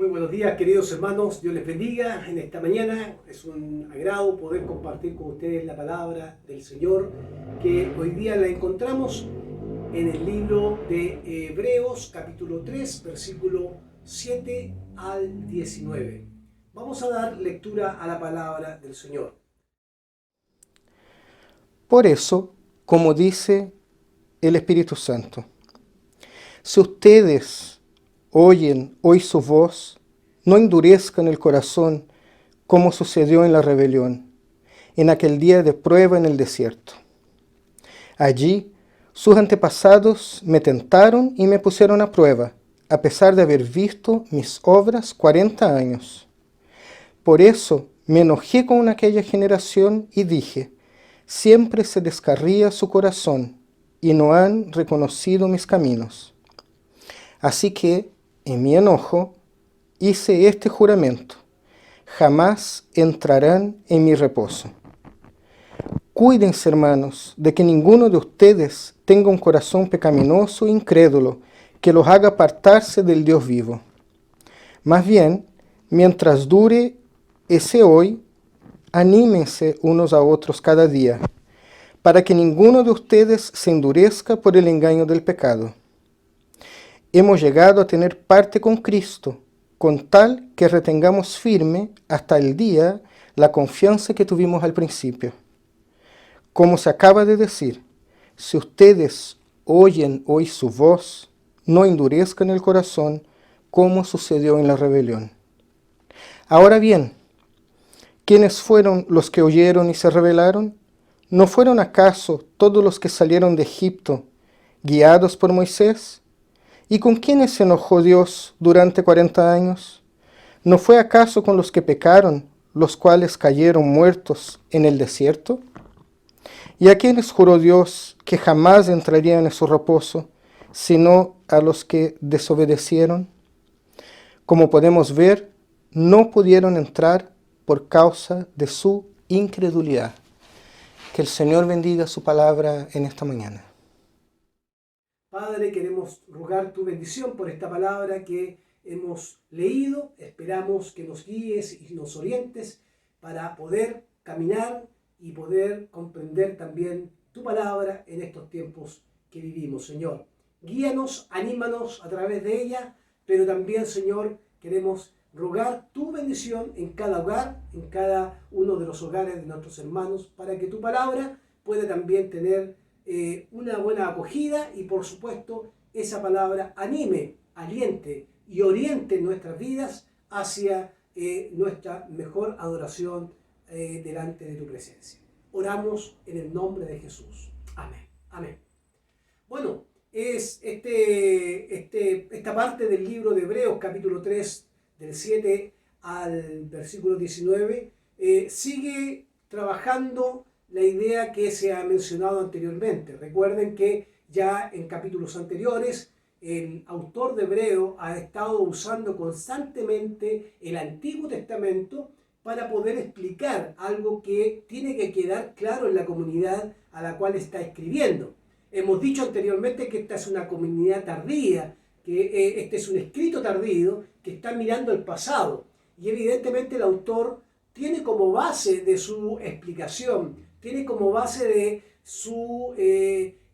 Muy buenos días, queridos hermanos. Dios les bendiga en esta mañana. Es un agrado poder compartir con ustedes la palabra del Señor, que hoy día la encontramos en el libro de Hebreos, capítulo 3, versículo 7 al 19. Vamos a dar lectura a la palabra del Señor. Por eso, como dice el Espíritu Santo, si ustedes oyen hoy su voz, no endurezcan el corazón como sucedió en la rebelión, en aquel día de prueba en el desierto. Allí sus antepasados me tentaron y me pusieron a prueba, a pesar de haber visto mis obras 40 años. Por eso me enojé con aquella generación y dije, siempre se descarría su corazón y no han reconocido mis caminos. Así que, en mi enojo, hice este juramento: jamás entrarán en mi reposo. Cuídense, hermanos, de que ninguno de ustedes tenga un corazón pecaminoso e incrédulo que los haga apartarse del Dios vivo. Más bien, mientras dure ese hoy, anímense unos a otros cada día, para que ninguno de ustedes se endurezca por el engaño del pecado. Hemos llegado a tener parte con Cristo, con tal que retengamos firme hasta el día la confianza que tuvimos al principio. Como se acaba de decir, si ustedes oyen hoy su voz, no endurezcan el corazón como sucedió en la rebelión. Ahora bien, ¿quiénes fueron los que oyeron y se rebelaron? ¿No fueron acaso todos los que salieron de Egipto, guiados por Moisés? ¿Y con quiénes se enojó Dios durante 40 años? ¿No fue acaso con los que pecaron, los cuales cayeron muertos en el desierto? ¿Y a quiénes juró Dios que jamás entrarían en su reposo, sino a los que desobedecieron? Como podemos ver, no pudieron entrar por causa de su incredulidad. Que el Señor bendiga su palabra en esta mañana. Padre, queremos rogar tu bendición por esta palabra que hemos leído. Esperamos que nos guíes y nos orientes para poder caminar y poder comprender también tu palabra en estos tiempos que vivimos, Señor. Guíanos, anímanos a través de ella, pero también, Señor, queremos rogar tu bendición en cada hogar, en cada uno de los hogares de nuestros hermanos, para que tu palabra pueda también tener una buena acogida y, por supuesto, esa palabra anime, aliente y oriente nuestras vidas hacia nuestra mejor adoración delante de tu presencia. Oramos en el nombre de Jesús. Amén. Amén. Bueno, es esta parte del libro de Hebreos, capítulo 3, del 7 al versículo 19, sigue trabajando la idea que se ha mencionado anteriormente. Recuerden que ya en capítulos anteriores el autor de Hebreo ha estado usando constantemente el Antiguo Testamento para poder explicar algo que tiene que quedar claro en la comunidad a la cual está escribiendo. Hemos dicho anteriormente que esta es una comunidad tardía, que este es un escrito tardío que está mirando el pasado. Y evidentemente el autor tiene como base de su explicación, tiene como base de su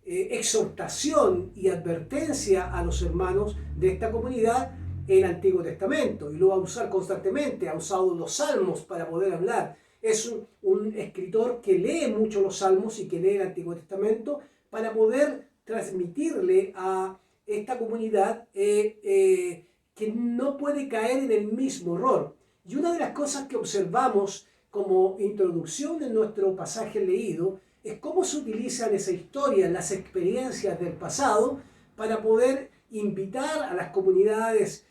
exhortación y advertencia a los hermanos de esta comunidad el Antiguo Testamento, y lo va a usar constantemente. Ha usado los salmos para poder hablar. Es un escritor que lee mucho los salmos y que lee el Antiguo Testamento para poder transmitirle a esta comunidad que no puede caer en el mismo error. Y una de las cosas que observamos como introducción en nuestro pasaje leído es cómo se utilizan esa historia, las experiencias del pasado, para poder invitar a las comunidades,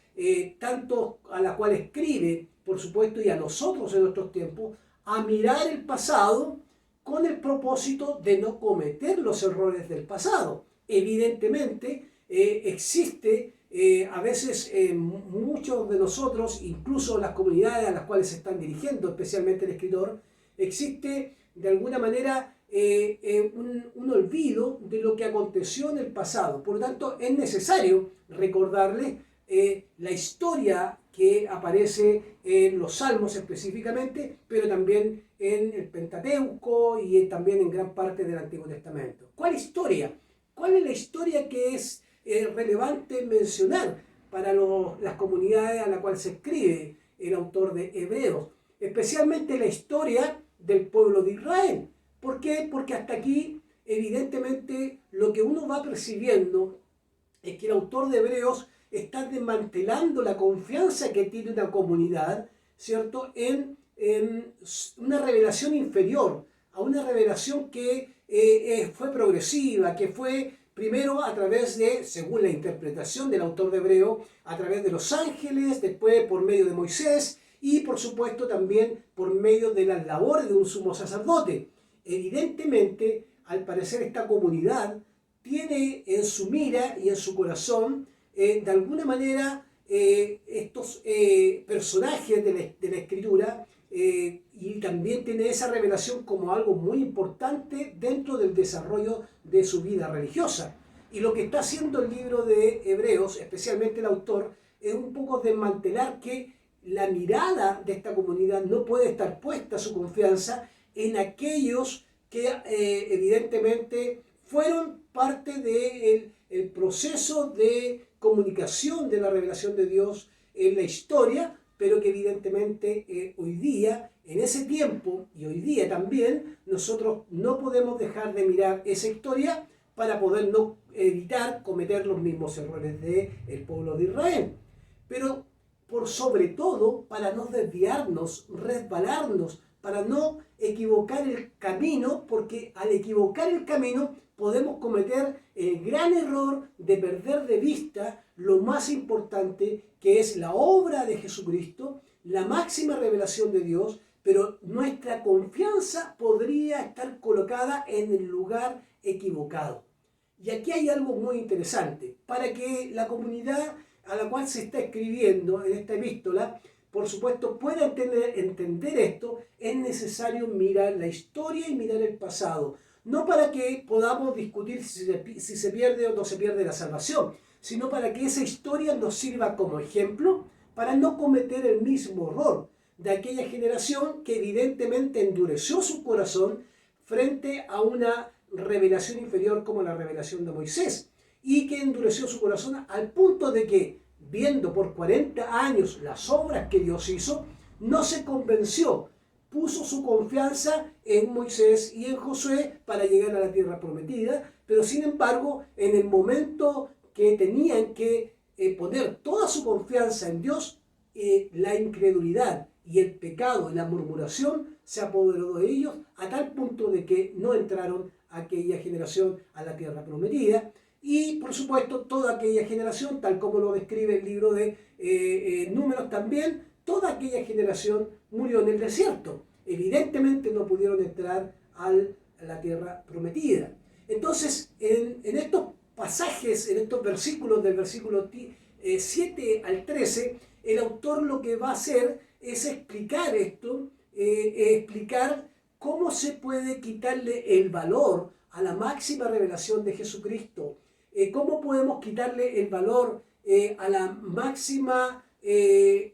tanto a la cual escribe, por supuesto, y a nosotros en nuestros tiempos, a mirar el pasado con el propósito de no cometer los errores del pasado. Evidentemente, existe a veces muchos de nosotros, incluso las comunidades a las cuales se están dirigiendo, especialmente el escritor, existe de alguna manera un olvido de lo que aconteció en el pasado. Por lo tanto, es necesario recordarle la historia que aparece en los Salmos específicamente, pero también en el Pentateuco y también en gran parte del Antiguo Testamento. ¿Cuál historia? ¿Cuál es la historia que es relevante mencionar para las comunidades a las cuales se escribe el autor de Hebreos? Especialmente la historia del pueblo de Israel. ¿Por qué? Porque hasta aquí, evidentemente, lo que uno va percibiendo es que el autor de Hebreos está desmantelando la confianza que tiene una comunidad, ¿cierto?, en una revelación inferior, a una revelación que fue progresiva, que fue primero a través de, según la interpretación del autor de Hebreo, a través de los ángeles, después por medio de Moisés y por supuesto también por medio de las labores de un sumo sacerdote. Evidentemente, al parecer esta comunidad tiene en su mira y en su corazón de alguna manera estos personajes de la Escritura y también tiene esa revelación como algo muy importante dentro del desarrollo de su vida religiosa. Y lo que está haciendo el libro de Hebreos, especialmente el autor, es un poco desmantelar que la mirada de esta comunidad no puede estar puesta su confianza en aquellos que evidentemente fueron parte del proceso de comunicación de la revelación de Dios en la historia, pero que evidentemente hoy día, en ese tiempo y hoy día también, nosotros no podemos dejar de mirar esa historia para poder no evitar cometer los mismos errores del pueblo de Israel. Pero por sobre todo, para no desviarnos, resbalarnos, para no equivocar el camino, porque al equivocar el camino podemos cometer el gran error de perder de vista lo más importante, que es la obra de Jesucristo, la máxima revelación de Dios, pero nuestra confianza podría estar colocada en el lugar equivocado. Y aquí hay algo muy interesante. Para que la comunidad a la cual se está escribiendo en esta epístola, por supuesto, pueda entender esto, es necesario mirar la historia y mirar el pasado. No para que podamos discutir si se pierde o no se pierde la salvación, sino para que esa historia nos sirva como ejemplo para no cometer el mismo error de aquella generación que evidentemente endureció su corazón frente a una revelación inferior como la revelación de Moisés, y que endureció su corazón al punto de que, viendo por 40 años las obras que Dios hizo, no se convenció, puso su confianza en Moisés y en Josué para llegar a la tierra prometida, pero sin embargo, en el momento que tenían que poner toda su confianza en Dios, la incredulidad y el pecado y la murmuración se apoderó de ellos a tal punto de que no entraron aquella generación a la tierra prometida. Y por supuesto toda aquella generación, tal como lo describe el libro de Números también, toda aquella generación murió en el desierto. Evidentemente no pudieron entrar a la tierra prometida. Entonces, en estos pasajes, en estos versículos, del versículo 7 al 13, el autor lo que va a hacer es explicar esto, explicar cómo se puede quitarle el valor a la máxima revelación de Jesucristo. ¿Cómo podemos quitarle el valor a la máxima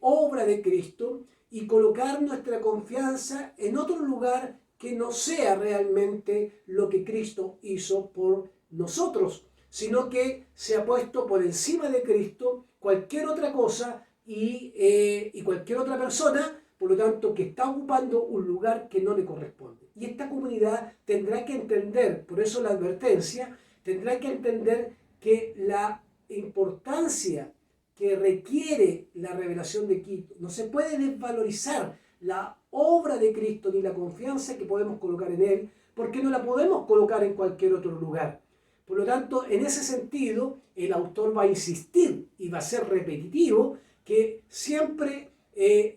obra de Cristo y colocar nuestra confianza en otro lugar que no sea realmente lo que Cristo hizo por nosotros, sino que se ha puesto por encima de Cristo cualquier otra cosa y cualquier otra persona, por lo tanto, que está ocupando un lugar que no le corresponde? Y esta comunidad tendrá que entender, por eso la advertencia, tendrá que entender que la importancia que requiere la revelación de Cristo no se puede desvalorizar la obra de Cristo ni la confianza que podemos colocar en Él, porque no la podemos colocar en cualquier otro lugar. Por lo tanto, en ese sentido, el autor va a insistir y va a ser repetitivo que siempre,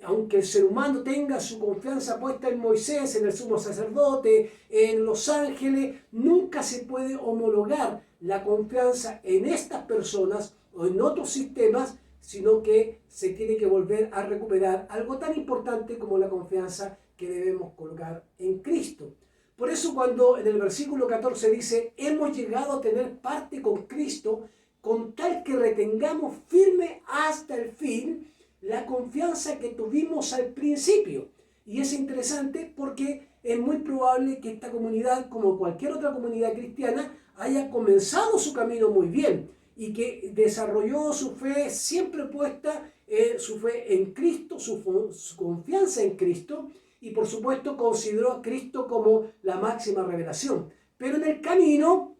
aunque el ser humano tenga su confianza puesta en Moisés, en el sumo sacerdote, en los ángeles, nunca se puede homologar la confianza en estas personas o en otros sistemas, sino que se tiene que volver a recuperar algo tan importante como la confianza que debemos colocar en Cristo. Por eso cuando en el versículo 14 dice, hemos llegado a tener parte con Cristo, con tal que retengamos firme hasta el fin la confianza que tuvimos al principio. Y es interesante porque es muy probable que esta comunidad, como cualquier otra comunidad cristiana, haya comenzado su camino muy bien y que desarrolló su fe siempre puesta, su fe en Cristo, su confianza en Cristo, y por supuesto consideró a Cristo como la máxima revelación. Pero en el camino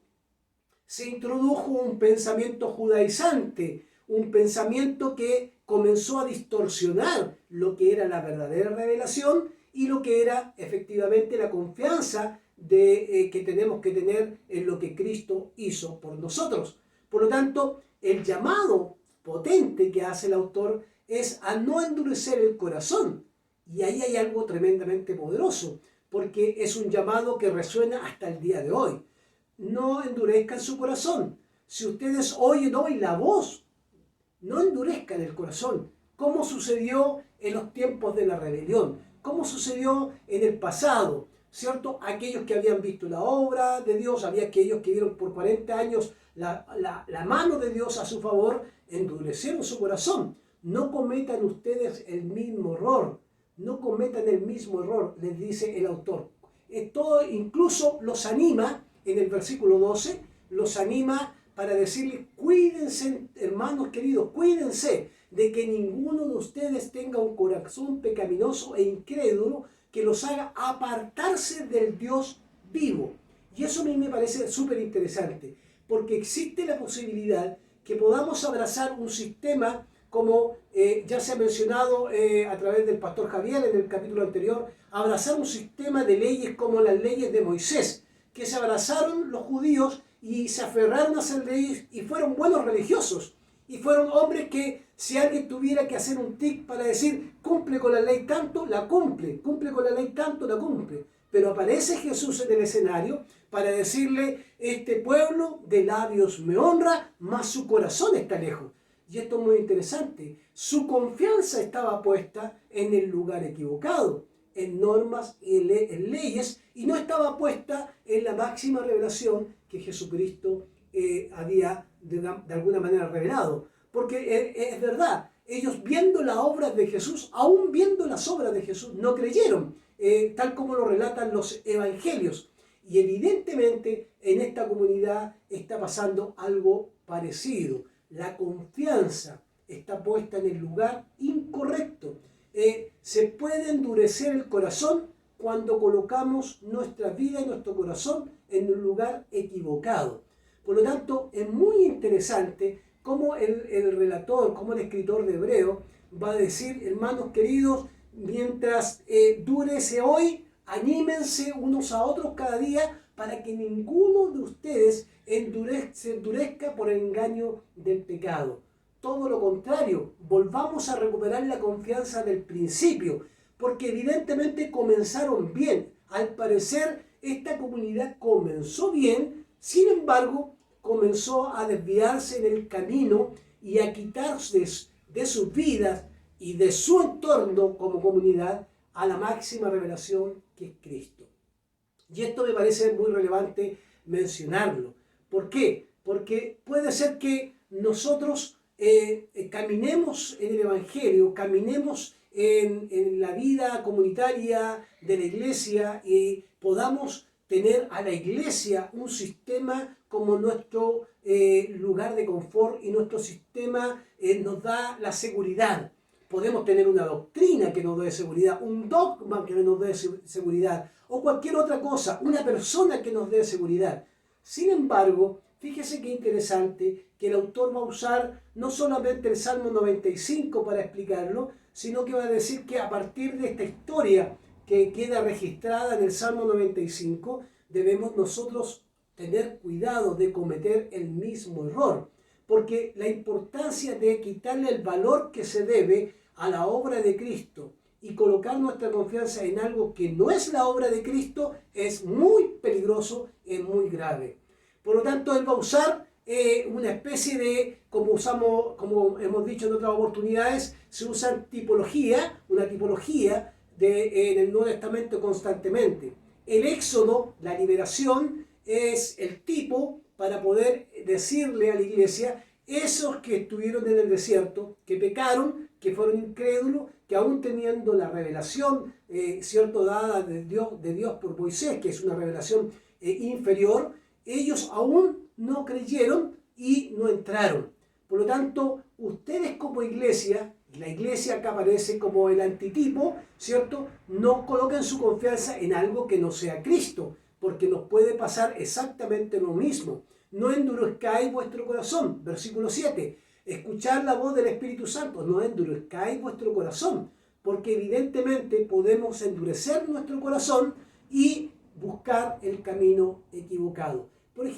se introdujo un pensamiento judaizante, un pensamiento que comenzó a distorsionar lo que era la verdadera revelación y lo que era efectivamente la confianza que tenemos que tener en lo que Cristo hizo por nosotros. Por lo tanto, el llamado potente que hace el autor es a no endurecer el corazón. Y ahí hay algo tremendamente poderoso, porque es un llamado que resuena hasta el día de hoy. No endurezcan su corazón. Si ustedes oyen hoy la voz, no endurezcan el corazón, como sucedió en los tiempos de la rebelión, como sucedió en el pasado, ¿cierto? Aquellos que habían visto la obra de Dios, había aquellos que vieron por 40 años la mano de Dios a su favor, endurecieron su corazón. No cometan ustedes el mismo error, no cometan el mismo error, les dice el autor. Todo incluso los anima, en el versículo 12, los anima para decirles, cuídense, hermanos queridos, cuídense de que ninguno de ustedes tenga un corazón pecaminoso e incrédulo que los haga apartarse del Dios vivo. Y eso a mí me parece súper interesante, porque existe la posibilidad que podamos abrazar un sistema como ya se ha mencionado a través del pastor Javier en el capítulo anterior, abrazar un sistema de leyes como las leyes de Moisés, que se abrazaron los judíos y se aferraron a esas leyes y fueron buenos religiosos. Y fueron hombres que si alguien tuviera que hacer un tic para decir cumple con la ley tanto, la cumple con la ley tanto, la cumple. Pero aparece Jesús en el escenario para decirle, este pueblo de labios me honra, mas su corazón está lejos. Y esto es muy interesante. Su confianza estaba puesta en el lugar equivocado, en normas y en leyes, y no estaba puesta en la máxima revelación que Jesucristo había de alguna manera revelado. Porque es verdad, ellos viendo las obras de Jesús, aún viendo las obras de Jesús, no creyeron, tal como lo relatan los evangelios. Y evidentemente en esta comunidad está pasando algo parecido. La confianza está puesta en el lugar incorrecto. Se puede endurecer el corazón cuando colocamos nuestra vida y nuestro corazón en un lugar equivocado. Por lo tanto, es muy interesante cómo el relator, cómo el escritor de Hebreo va a decir, hermanos queridos, mientras dure hoy, anímense unos a otros cada día para que ninguno de ustedes se endurezca por el engaño del pecado. Todo lo contrario, volvamos a recuperar la confianza del principio, porque evidentemente comenzaron bien. Al parecer, esta comunidad comenzó bien, sin embargo, comenzó a desviarse en el camino y a quitarse de sus vidas y de su entorno como comunidad a la máxima revelación que es Cristo. Y esto me parece muy relevante mencionarlo. ¿Por qué? Porque puede ser que nosotros caminemos en el Evangelio, caminemos en la vida comunitaria de la iglesia y podamos tener a la iglesia un sistema como nuestro lugar de confort y nuestro sistema nos da la seguridad. Podemos tener una doctrina que nos dé seguridad, un dogma que nos dé seguridad o cualquier otra cosa, una persona que nos dé seguridad. Sin embargo, fíjese qué interesante que el autor va a usar no solamente el Salmo 95 para explicarlo, sino que va a decir que a partir de esta historia que queda registrada en el Salmo 95, debemos nosotros tener cuidado de cometer el mismo error, porque la importancia de quitarle el valor que se debe a la obra de Cristo y colocar nuestra confianza en algo que no es la obra de Cristo es muy peligroso, es muy grave. Por lo tanto, él va a usar una especie de, como hemos dicho en otras oportunidades, se usa una tipología en el Nuevo Testamento constantemente. El éxodo, la liberación, es el tipo para poder decirle a la iglesia, esos que estuvieron en el desierto, que pecaron, que fueron incrédulos, que aún teniendo la revelación, cierto, dada de Dios por Moisés, que es una revelación inferior, ellos aún no creyeron y no entraron. Por lo tanto, ustedes como iglesia, y la iglesia acá aparece como el antitipo, ¿cierto? No coloquen su confianza en algo que no sea Cristo, porque nos puede pasar exactamente lo mismo. No endurezcáis vuestro corazón, versículo 7. Escuchar la voz del Espíritu Santo, no endurezcáis vuestro corazón, porque evidentemente podemos endurecer nuestro corazón y buscar el camino equivocado.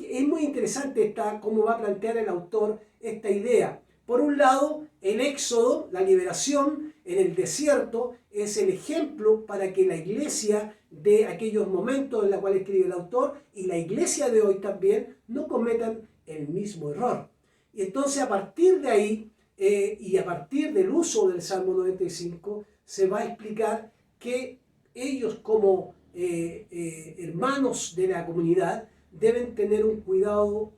Es muy interesante cómo va a plantear el autor esta idea. Por un lado, el éxodo, la liberación en el desierto, es el ejemplo para que la iglesia de aquellos momentos en los cuales escribe el autor y la iglesia de hoy también no cometan el mismo error. Y entonces a partir de ahí y a partir del uso del Salmo 95 se va a explicar que ellos como hermanos de la comunidad deben tener un cuidado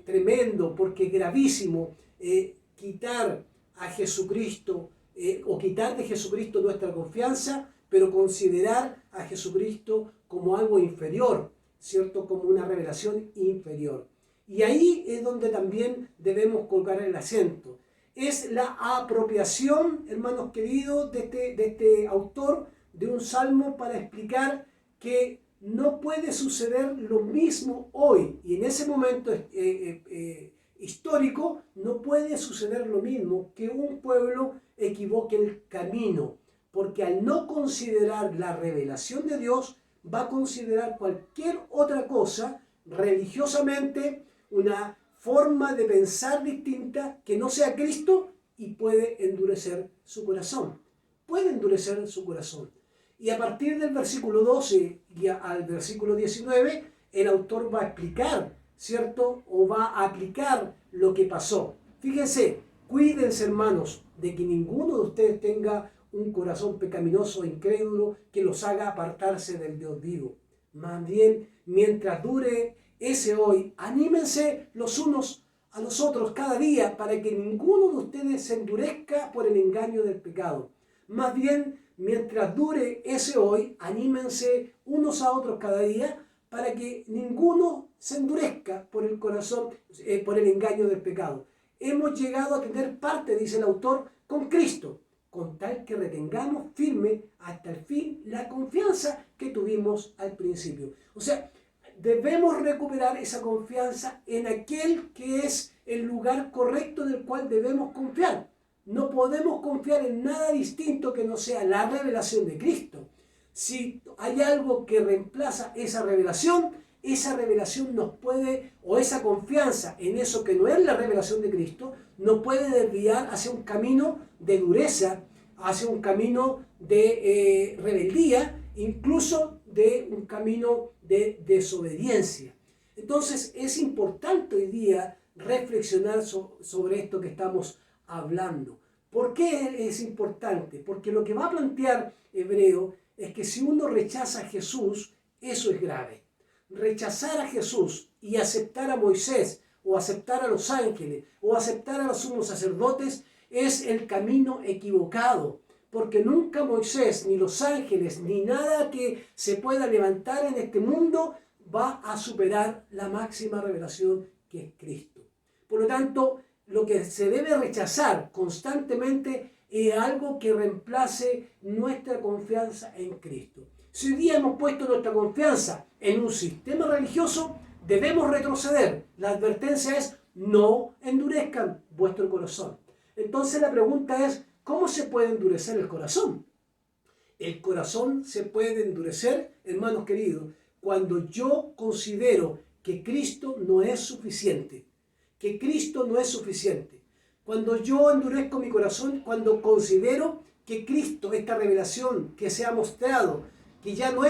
tremendo, porque es gravísimo quitar a Jesucristo o quitar de Jesucristo nuestra confianza, pero considerar a Jesucristo como algo inferior, ¿cierto? Como una revelación inferior. Y ahí es donde también debemos colocar el acento. Es la apropiación, hermanos queridos, de este autor de un salmo para explicar que no puede suceder lo mismo hoy. Y en ese momento histórico no puede suceder lo mismo, que un pueblo equivoque el camino. Porque al no considerar la revelación de Dios, va a considerar cualquier otra cosa religiosamente, una forma de pensar distinta que no sea Cristo, y puede endurecer su corazón. Puede endurecer su corazón. Y a partir del versículo 12 y al versículo 19, el autor va a explicar, ¿cierto? O va a aplicar lo que pasó. Fíjense, cuídense, hermanos, de que ninguno de ustedes tenga un corazón pecaminoso e incrédulo que los haga apartarse del Dios vivo. Más bien, mientras dure ese hoy, anímense los unos a los otros cada día para que ninguno de ustedes se endurezca por el engaño del pecado. Más bien, mientras dure ese hoy, anímense unos a otros cada día para que ninguno se endurezca por el corazón, por el engaño del pecado. Hemos llegado a tener parte, dice el autor, con Cristo, con tal que retengamos firme hasta el fin la confianza que tuvimos al principio. O sea, debemos recuperar esa confianza en aquel que es el lugar correcto en el cual debemos confiar. No podemos confiar en nada distinto que no sea la revelación de Cristo. Si hay algo que reemplaza esa revelación nos puede, o esa confianza en eso que no es la revelación de Cristo, nos puede desviar hacia un camino de dureza, hacia un camino de rebeldía, incluso de un camino de desobediencia. Entonces es importante hoy día reflexionar sobre esto que estamos hablando. ¿Por qué es importante? Porque lo que va a plantear Hebreo es que si uno rechaza a Jesús, eso es grave. Rechazar a Jesús y aceptar a Moisés, o aceptar a los ángeles, o aceptar a los sumos sacerdotes, es el camino equivocado. Porque nunca Moisés, ni los ángeles, ni nada que se pueda levantar en este mundo va a superar la máxima revelación que es Cristo. Por lo tanto, lo que se debe rechazar constantemente es algo que reemplace nuestra confianza en Cristo. Si hoy día hemos puesto nuestra confianza en un sistema religioso, debemos retroceder. La advertencia es: no endurezcan vuestro corazón. Entonces la pregunta es: ¿cómo se puede endurecer el corazón? El corazón se puede endurecer, hermanos queridos, cuando yo considero que Cristo no es suficiente. Que Cristo no es suficiente. Cuando yo endurezco mi corazón, cuando considero que Cristo, esta revelación que se ha mostrado, que ya no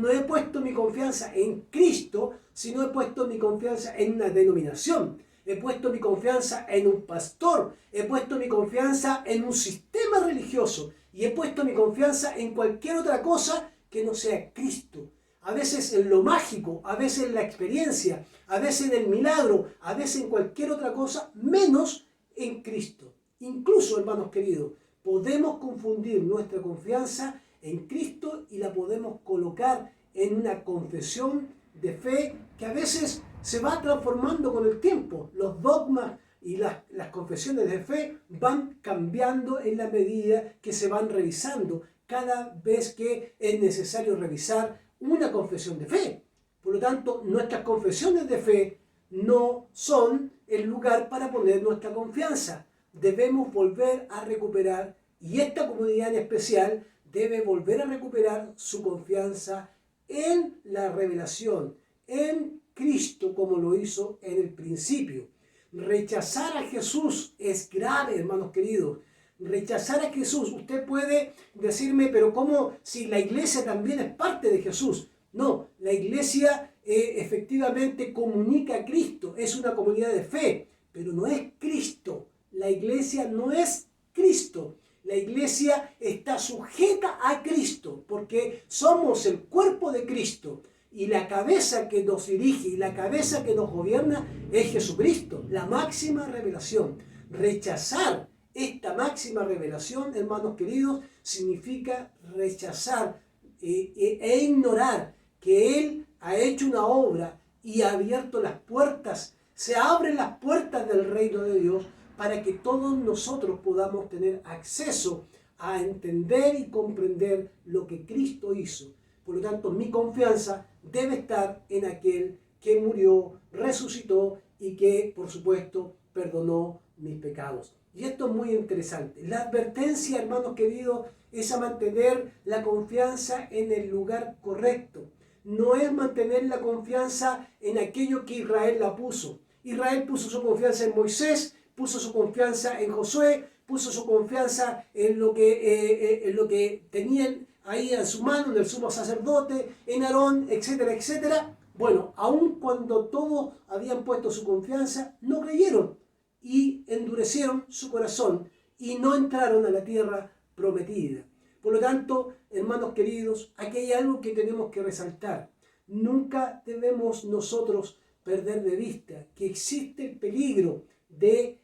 he puesto mi confianza en Cristo, sino he puesto mi confianza en una denominación. He puesto mi confianza en un pastor, he puesto mi confianza en un sistema religioso y he puesto mi confianza en cualquier otra cosa que no sea Cristo. A veces en lo mágico, a veces en la experiencia, a veces en el milagro, a veces en cualquier otra cosa, menos en Cristo. Incluso, hermanos queridos, podemos confundir nuestra confianza en Cristo y la podemos colocar en una confesión de fe que a veces se va transformando con el tiempo. Los dogmas y las confesiones de fe van cambiando en la medida que se van revisando cada vez que es necesario revisar una confesión de fe. Por lo tanto, nuestras confesiones de fe no son el lugar para poner nuestra confianza. Debemos volver a recuperar, y esta comunidad en especial debe volver a recuperar su confianza en la revelación, en Cristo como lo hizo en el principio. Rechazar a Jesús es grave, hermanos queridos. Rechazar a Jesús, usted puede decirme, pero ¿cómo si la iglesia también es parte de Jesús? No, la iglesia efectivamente comunica a Cristo, es una comunidad de fe, pero no es Cristo. La iglesia no es Cristo. La iglesia está sujeta a Cristo porque somos el cuerpo de Cristo y la cabeza que nos dirige y la cabeza que nos gobierna es Jesucristo, la máxima revelación. Rechazar esta máxima revelación, hermanos queridos, significa rechazar e ignorar que Él ha hecho una obra y ha abierto las puertas, se abren las puertas del reino de Dios para que todos nosotros podamos tener acceso a entender y comprender lo que Cristo hizo. Por lo tanto, mi confianza debe estar en aquel que murió, resucitó y que, por supuesto, perdonó mis pecados. Y esto es muy interesante. La advertencia, hermanos queridos, es a mantener la confianza en el lugar correcto. No es mantener la confianza en aquello que Israel la puso. Israel puso su confianza en Moisés, puso su confianza en Josué, puso su confianza en lo que tenían ahí en su mano, en el sumo sacerdote, en Aarón, etcétera, etcétera. Bueno, aun cuando todos habían puesto su confianza, no creyeron y endurecieron su corazón y no entraron a la tierra prometida. Por lo tanto, hermanos queridos, aquí hay algo que tenemos que resaltar. Nunca debemos nosotros perder de vista que existe el peligro de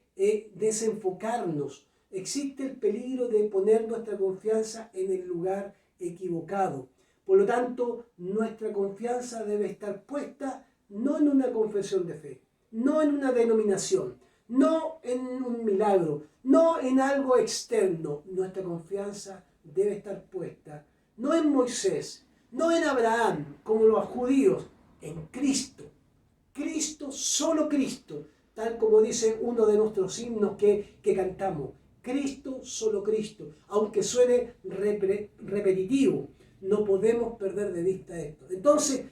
desenfocarnos, existe el peligro de poner nuestra confianza en el lugar equivocado. Por lo tanto, nuestra confianza debe estar puesta no en una confesión de fe, no en una denominación, no en un milagro, no en algo externo. Nuestra confianza debe estar puesta no en Moisés, no en Abraham, como los judíos, en Cristo. Cristo, solo Cristo, tal como dice uno de nuestros himnos que cantamos. Cristo, solo Cristo. Aunque suene repetitivo, no podemos perder de vista esto. Entonces,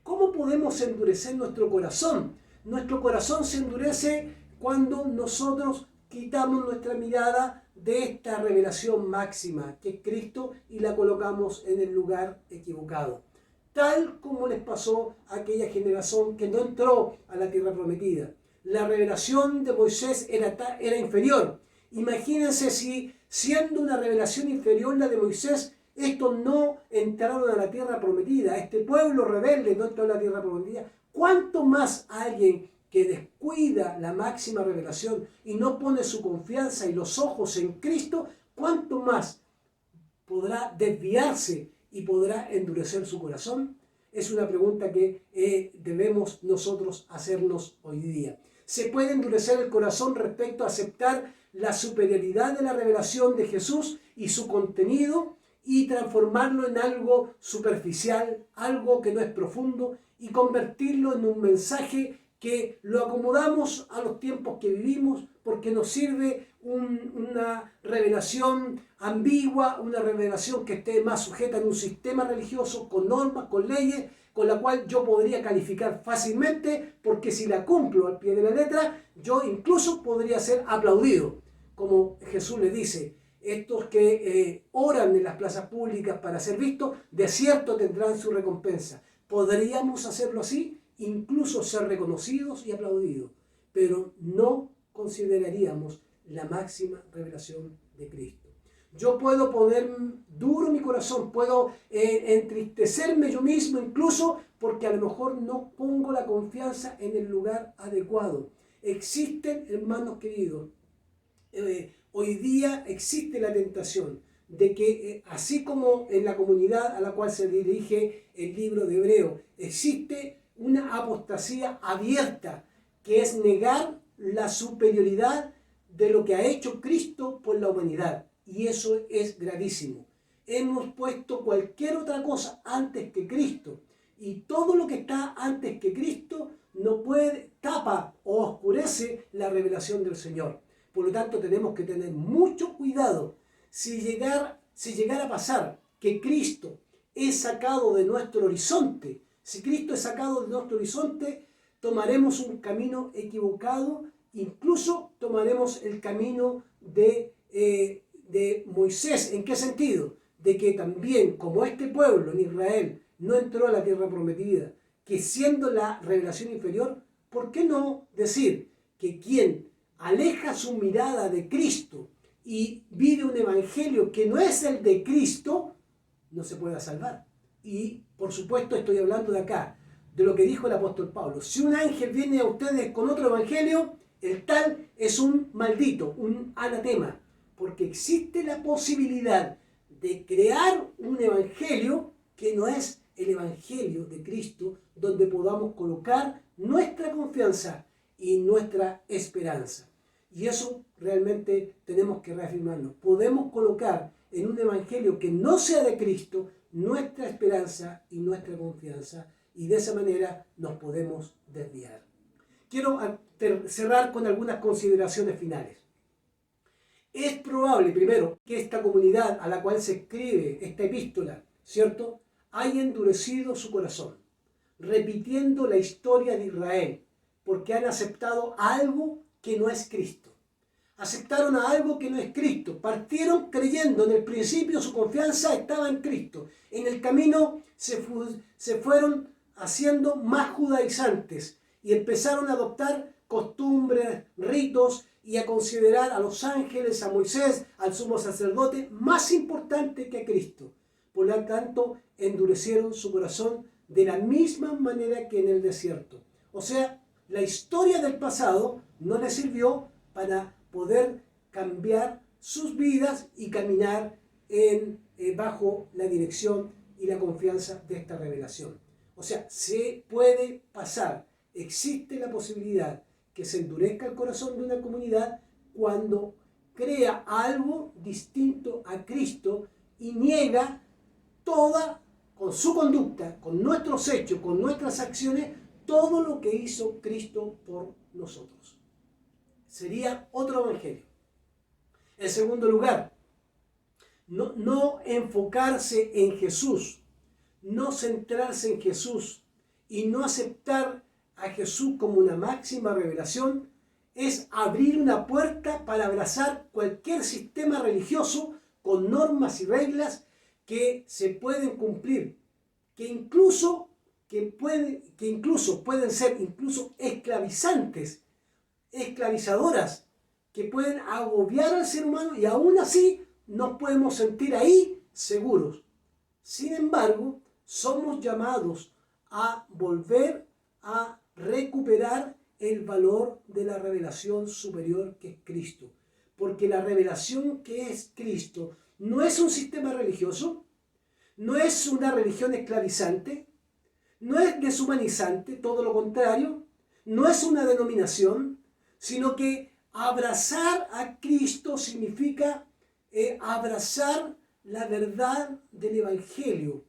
¿cómo podemos endurecer nuestro corazón? Nuestro corazón se endurece cuando nosotros quitamos nuestra mirada de esta revelación máxima, que es Cristo, y la colocamos en el lugar equivocado. Tal como les pasó a aquella generación que no entró a la tierra prometida. La revelación de Moisés era inferior. Imagínense si, siendo una revelación inferior la de Moisés, estos no entraron a la tierra prometida. Este pueblo rebelde no entró a la tierra prometida. ¿Cuánto más alguien que descuida la máxima revelación y no pone su confianza y los ojos en Cristo, cuánto más podrá desviarse y podrá endurecer su corazón? Es una pregunta que debemos nosotros hacernos hoy día. ¿Se puede endurecer el corazón respecto a aceptar la superioridad de la revelación de Jesús y su contenido y transformarlo en algo superficial, algo que no es profundo, y convertirlo en un mensaje que lo acomodamos a los tiempos que vivimos porque nos sirve una revelación ambigua, una revelación que esté más sujeta en un sistema religioso con normas, con leyes, con la cual yo podría calificar fácilmente, porque si la cumplo al pie de la letra, yo incluso podría ser aplaudido. Como Jesús le dice, estos que oran en las plazas públicas para ser vistos, de cierto tendrán su recompensa. ¿Podríamos hacerlo así? Incluso ser reconocidos y aplaudidos, pero no consideraríamos la máxima revelación de Cristo. Yo puedo poner duro mi corazón, puedo entristecerme yo mismo incluso porque a lo mejor no pongo la confianza en el lugar adecuado. Existen, hermanos queridos, Hoy día existe la tentación de que, así como en la comunidad a la cual se dirige el libro de Hebreo, existe una apostasía abierta, que es negar la superioridad de lo que ha hecho Cristo por la humanidad. Y eso es gravísimo. Hemos puesto cualquier otra cosa antes que Cristo. Y todo lo que está antes que Cristo no puede, tapa o oscurece la revelación del Señor. Por lo tanto, tenemos que tener mucho cuidado. Si llegara a pasar que Cristo es sacado de nuestro horizonte, si Cristo es sacado de nuestro horizonte, tomaremos un camino equivocado, incluso tomaremos el camino de Moisés. ¿En qué sentido? De que también, como este pueblo en Israel no entró a la tierra prometida, que siendo la revelación inferior, ¿por qué no decir que quien aleja su mirada de Cristo y vive un evangelio que no es el de Cristo, no se pueda salvar? Y por supuesto estoy hablando de acá, de lo que dijo el apóstol Pablo. Si un ángel viene a ustedes con otro evangelio, el tal es un maldito, un anatema, porque existe la posibilidad de crear un evangelio que no es el evangelio de Cristo, donde podamos colocar nuestra confianza y nuestra esperanza. Y eso realmente tenemos que reafirmarlo. Podemos colocar en un evangelio que no sea de Cristo nuestra esperanza y nuestra confianza, y de esa manera nos podemos desviar. Quiero cerrar con algunas consideraciones finales. Es probable, primero, que esta comunidad a la cual se escribe esta epístola, ¿cierto?, haya endurecido su corazón, repitiendo la historia de Israel, porque han aceptado algo que no es Cristo. Aceptaron a algo que no es Cristo. Partieron creyendo, en el principio su confianza estaba en Cristo. En el camino se fueron haciendo más judaizantes y empezaron a adoptar costumbres, ritos y a considerar a los ángeles, a Moisés, al sumo sacerdote, más importante que a Cristo. Por lo tanto, endurecieron su corazón de la misma manera que en el desierto. O sea, la historia del pasado no les sirvió para poder cambiar sus vidas y caminar bajo la dirección y la confianza de esta revelación. O sea, se puede pasar, existe la posibilidad que se endurezca el corazón de una comunidad cuando crea algo distinto a Cristo y niega toda, con su conducta, con nuestros hechos, con nuestras acciones, todo lo que hizo Cristo por nosotros. Sería otro evangelio. En segundo lugar, no enfocarse en Jesús, no centrarse en Jesús y no aceptar a Jesús como una máxima revelación es abrir una puerta para abrazar cualquier sistema religioso con normas y reglas que se pueden cumplir, que incluso pueden ser incluso esclavizadoras, que pueden agobiar al ser humano, y aún así nos podemos sentir ahí seguros. Sin embargo, somos llamados a volver a recuperar el valor de la revelación superior que es Cristo. Porque la revelación que es Cristo no es un sistema religioso, no es una religión esclavizante, no es deshumanizante, todo lo contrario, no es una denominación, sino que abrazar a Cristo significa abrazar la verdad del Evangelio,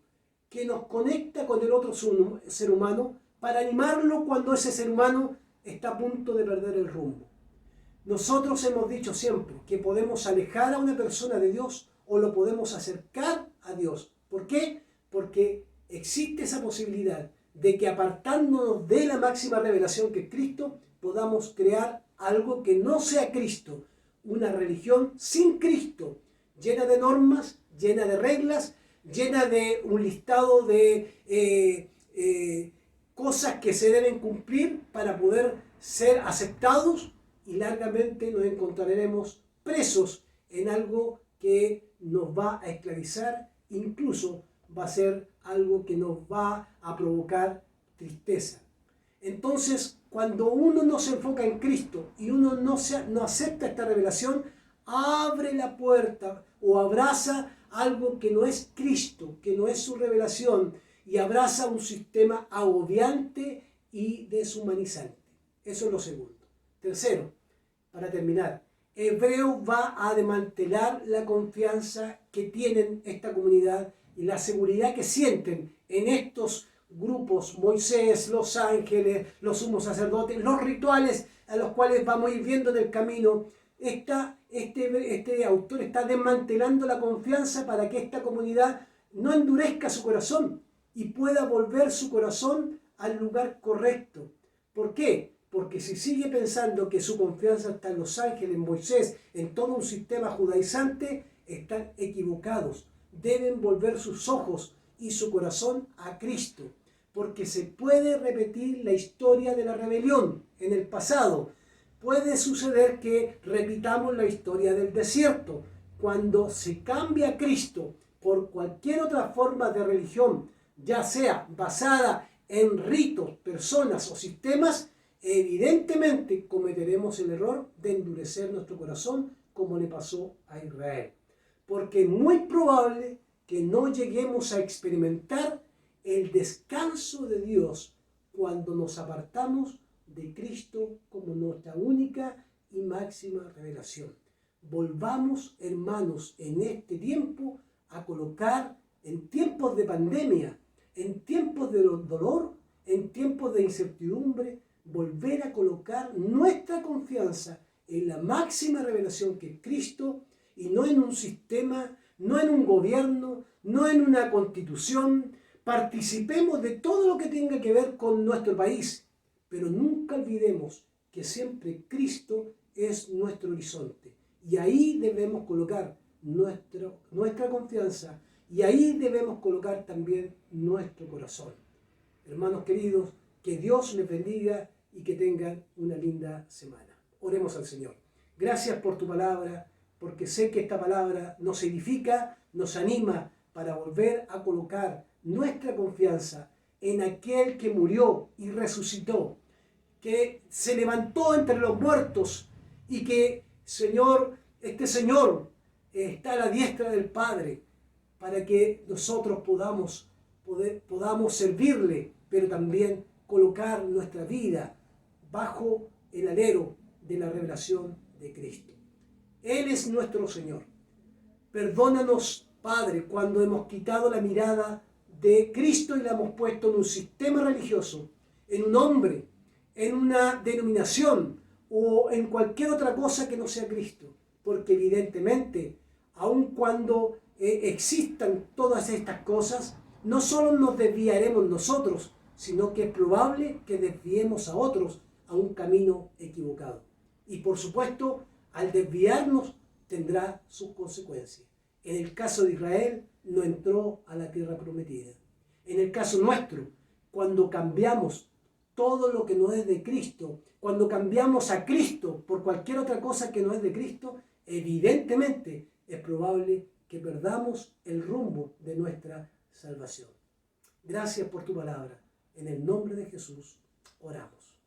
que nos conecta con el otro ser humano para animarlo cuando ese ser humano está a punto de perder el rumbo. Nosotros hemos dicho siempre que podemos alejar a una persona de Dios o lo podemos acercar a Dios. ¿Por qué? Porque existe esa posibilidad de que, apartándonos de la máxima revelación que es Cristo, podamos crear algo que no sea Cristo, una religión sin Cristo, llena de normas, llena de reglas, llena de un listado de cosas que se deben cumplir para poder ser aceptados, y largamente nos encontraremos presos en algo que nos va a esclavizar, incluso va a ser algo que nos va a provocar tristeza. Entonces, cuando uno no se enfoca en Cristo y uno no acepta esta revelación, abre la puerta o abraza algo que no es Cristo, que no es su revelación, y abraza un sistema agobiante y deshumanizante. Eso es lo segundo. Tercero, para terminar, Hebreo va a desmantelar la confianza que tienen esta comunidad y la seguridad que sienten en estos grupos, Moisés, los ángeles, los sumos sacerdotes, los rituales a los cuales vamos a ir viendo en el camino. Este autor está desmantelando la confianza para que esta comunidad no endurezca su corazón y pueda volver su corazón al lugar correcto. ¿Por qué? Porque si sigue pensando que su confianza está en los ángeles, en Moisés, en todo un sistema judaizante, están equivocados. Deben volver sus ojos y su corazón a Cristo, porque se puede repetir la historia de la rebelión en el pasado. Puede suceder que repitamos la historia del desierto. Cuando se cambia a Cristo por cualquier otra forma de religión, ya sea basada en ritos, personas o sistemas, evidentemente cometeremos el error de endurecer nuestro corazón como le pasó a Israel. Porque es muy probable que no lleguemos a experimentar el descanso de Dios cuando nos apartamos de Cristo como nuestra única y máxima revelación. Volvamos, hermanos, en este tiempo a colocar, en tiempos de pandemia, en tiempos de dolor, en tiempos de incertidumbre, volver a colocar nuestra confianza en la máxima revelación que es Cristo y no en un sistema, no en un gobierno, no en una constitución. Participemos de todo lo que tenga que ver con nuestro país, pero nunca olvidemos que siempre Cristo es nuestro horizonte. Y ahí debemos colocar nuestra confianza y ahí debemos colocar también nuestro corazón. Hermanos queridos, que Dios les bendiga y que tengan una linda semana. Oremos al Señor. Gracias por tu palabra, porque sé que esta palabra nos edifica, nos anima para volver a colocar nuestra confianza en aquel que murió y resucitó, que se levantó entre los muertos y que, Señor, este Señor está a la diestra del Padre para que nosotros podamos servirle, pero también colocar nuestra vida bajo el alero de la revelación de Cristo. Él es nuestro Señor. Perdónanos, Padre, cuando hemos quitado la mirada de Cristo y la hemos puesto en un sistema religioso, en un hombre, en una denominación o en cualquier otra cosa que no sea Cristo. Porque evidentemente, aun cuando existan todas estas cosas, no solo nos desviaremos nosotros, sino que es probable que desviemos a otros a un camino equivocado. Y por supuesto, al desviarnos tendrá sus consecuencias. En el caso de Israel, no entró a la tierra prometida. En el caso nuestro, cuando cambiamos todo lo que no es de Cristo, cuando cambiamos a Cristo por cualquier otra cosa que no es de Cristo, evidentemente es probable que perdamos el rumbo de nuestra salvación. Gracias por tu palabra. En el nombre de Jesús oramos.